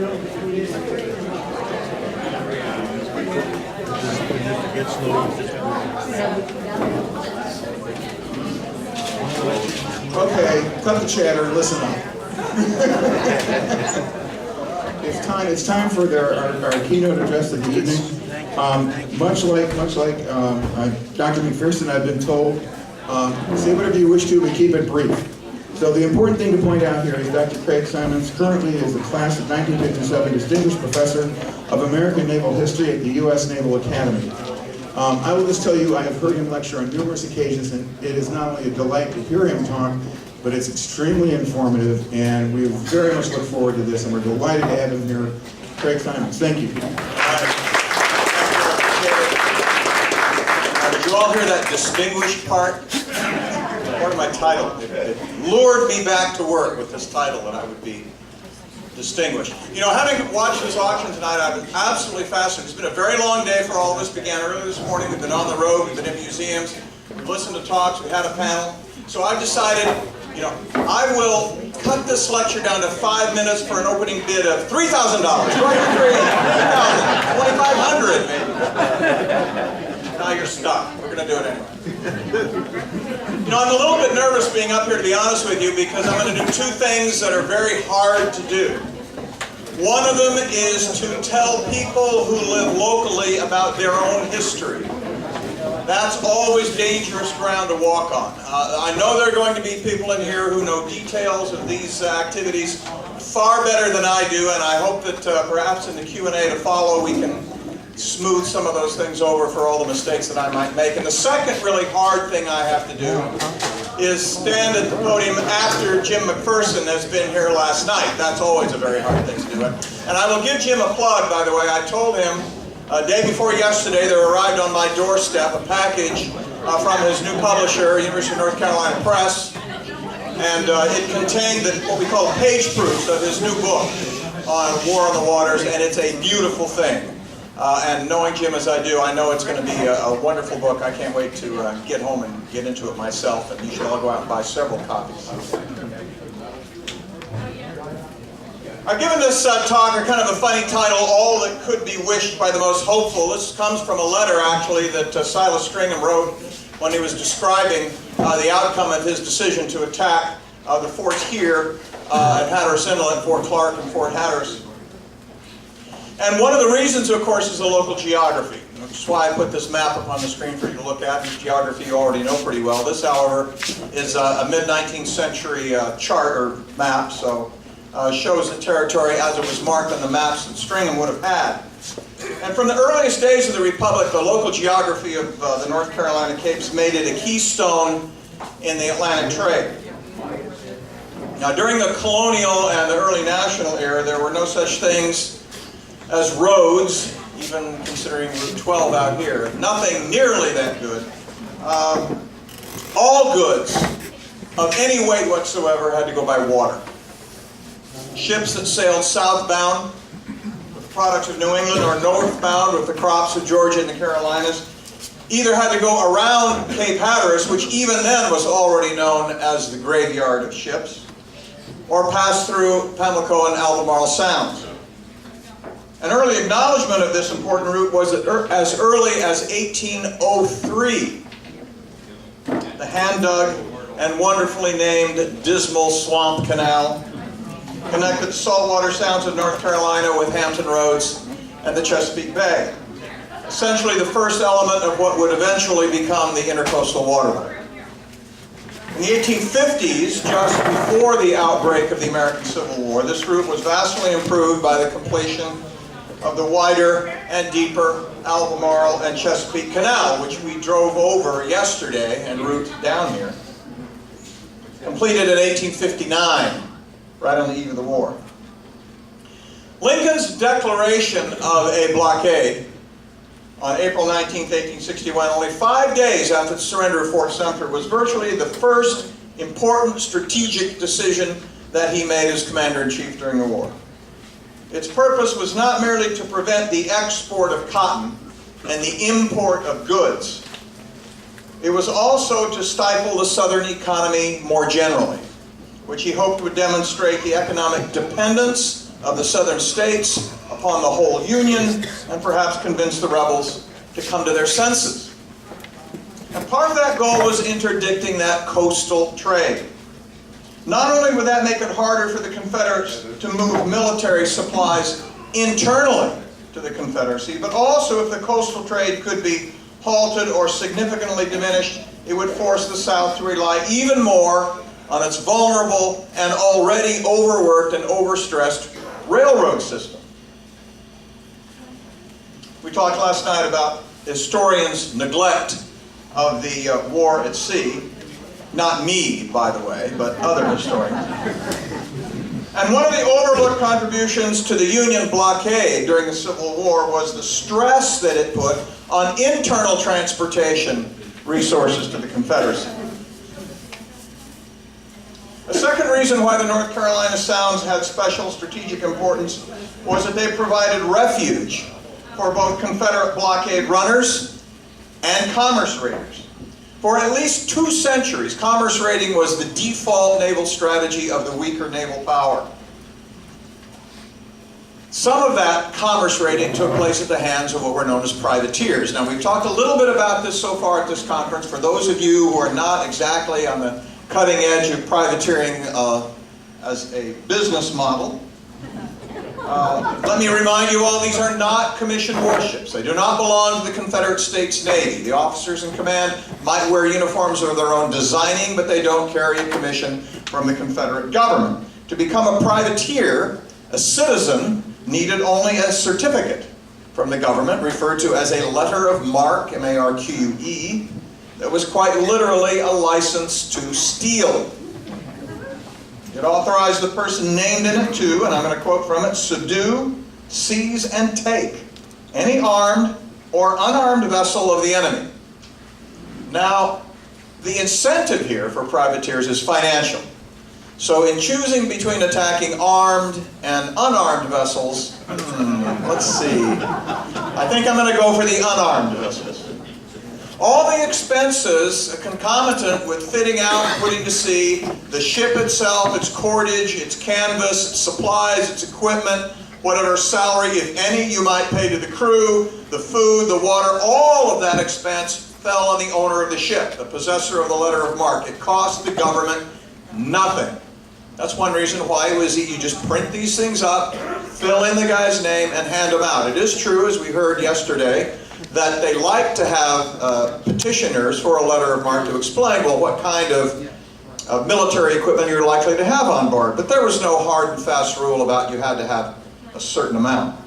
Okay, cut the chatter, listen up. It's time for our keynote address of the evening. Much like Dr. McPherson, I've been told, say whatever you wish to, but keep it brief. So the important thing to point out here is Dr. Craig Symonds currently is the class of 1957 Distinguished Professor of American Naval History at the U.S. Naval Academy. I will just tell you, I have heard him lecture on numerous occasions, and it is not only a delight to hear him talk, but it's extremely informative, and we very much look forward to this, and we're delighted to have him here. Craig Symonds, thank you. Did you all hear that distinguished part? Part of my title. It lured me back to work with this title, that I would be distinguished. You know, having watched this auction tonight, I've been absolutely fascinated. It's been a very long day for all of us. Began early this morning. We've been on the road. We've been in museums. We've listened to talks. We had a panel. So I've decided, you know, I will cut this lecture down to 5 minutes for an opening bid of $3,000. $2,500 maybe. Now you're stuck. We're going to do it anyway. You know, I'm a little bit nervous being up here, to be honest with you, because I'm going to do two things that are very hard to do. One of them is to tell people who live locally about their own history. That's always dangerous ground to walk on. I know there are going to be people in here who know details of these activities far better than I do, and I hope that perhaps in the Q&A to follow we can smooth some of those things over for all the mistakes that I might make. And the second really hard thing I have to do is stand at the podium after Jim McPherson has been here last night. That's always a very hard thing to do. And I will give Jim a plug, by the way. I told him day before yesterday there arrived on my doorstep a package from his new publisher, University of North Carolina Press, and it contained what we call page proofs of his new book on War on the Waters, and it's a beautiful thing. And knowing Jim as I do, I know it's going to be a wonderful book. I can't wait to get home and get into it myself, and you should all go out and buy several copies. I've given this talk a kind of a funny title, All That Could Be Wished by the Most Hopeful. This comes from a letter, actually, that Silas Stringham wrote when he was describing the outcome of his decision to attack the forts here at Hatteras Inlet, Fort Clark and Fort Hatteras. And one of the reasons, of course, is the local geography. That's why I put this map up on the screen for you to look at. This geography you already know pretty well. This, however, is a mid-19th century chart or map, so shows the territory as it was marked on the maps that Stringham would have had. And from the earliest days of the Republic, the local geography of the North Carolina Capes made it a keystone in the Atlantic trade. Now, during the colonial and the early national era, there were no such things as roads, even considering Route 12 out here. Nothing nearly that good. All goods of any weight whatsoever had to go by water. Ships that sailed southbound with products of New England or northbound with the crops of Georgia and the Carolinas either had to go around Cape Hatteras, which even then was already known as the graveyard of ships, or pass through Pamlico and Albemarle Sounds. An early acknowledgement of this important route was as early as 1803. The hand-dug and wonderfully named Dismal Swamp Canal connected the saltwater sounds of North Carolina with Hampton Roads and the Chesapeake Bay. Essentially the first element of what would eventually become the Intercoastal Waterway. In the 1850s, just before the outbreak of the American Civil War, this route was vastly improved by the completion of the wider and deeper Albemarle and Chesapeake Canal, which we drove over yesterday en route down here. Completed in 1859, right on the eve of the war. Lincoln's declaration of a blockade on April 19, 1861, only 5 days after the surrender of Fort Sumter, was virtually the first important strategic decision that he made as Commander-in-Chief during the war. Its purpose was not merely to prevent the export of cotton and the import of goods. It was also to stifle the Southern economy more generally, which he hoped would demonstrate the economic dependence of the southern states upon the whole Union, and perhaps convince the rebels to come to their senses. And part of that goal was interdicting that coastal trade. Not only would that make it harder for the Confederates to move military supplies internally to the Confederacy, but also if the coastal trade could be halted or significantly diminished, it would force the South to rely even more on its vulnerable and already overworked and overstressed railroad system. We talked last night about historians' neglect of the war at sea. Not me, by the way, but other historians. And one of the overlooked contributions to the Union blockade during the Civil War was the stress that it put on internal transportation resources to the Confederacy. A second reason why the North Carolina Sounds had special strategic importance was that they provided refuge for both Confederate blockade runners and commerce raiders. For at least 2 centuries, commerce raiding was the default naval strategy of the weaker naval power. Some of that commerce raiding took place at the hands of what were known as privateers. Now, we've talked a little bit about this so far at this conference. For those of you who are not exactly on the cutting edge of privateering as a business model, let me remind you all, these are not commissioned warships. They do not belong to the Confederate States Navy. The officers in command might wear uniforms of their own designing, but they don't carry a commission from the Confederate government. To become a privateer, a citizen needed only a certificate from the government, referred to as a letter of marque, M-A-R-Q-U-E, that was quite literally a license to steal. It authorized the person named in it to, and I'm going to quote from it, subdue, seize, and take any armed or unarmed vessel of the enemy. Now, the incentive here for privateers is financial. So in choosing between attacking armed and unarmed vessels, let's see, I think I'm going to go for the unarmed vessels. All the expenses concomitant with fitting out and putting to sea, the ship itself, its cordage, its canvas, its supplies, its equipment, whatever salary, if any, you might pay to the crew, the food, the water, all of that expense fell on the owner of the ship, the possessor of the letter of marque. It cost the government nothing. That's one reason why it was you just print these things up, fill in the guy's name, and hand them out. It is true, as we heard yesterday, that they like to have petitioners for a letter of marque to explain, well, what kind of military equipment you're likely to have on board. But there was no hard and fast rule about you had to have a certain amount.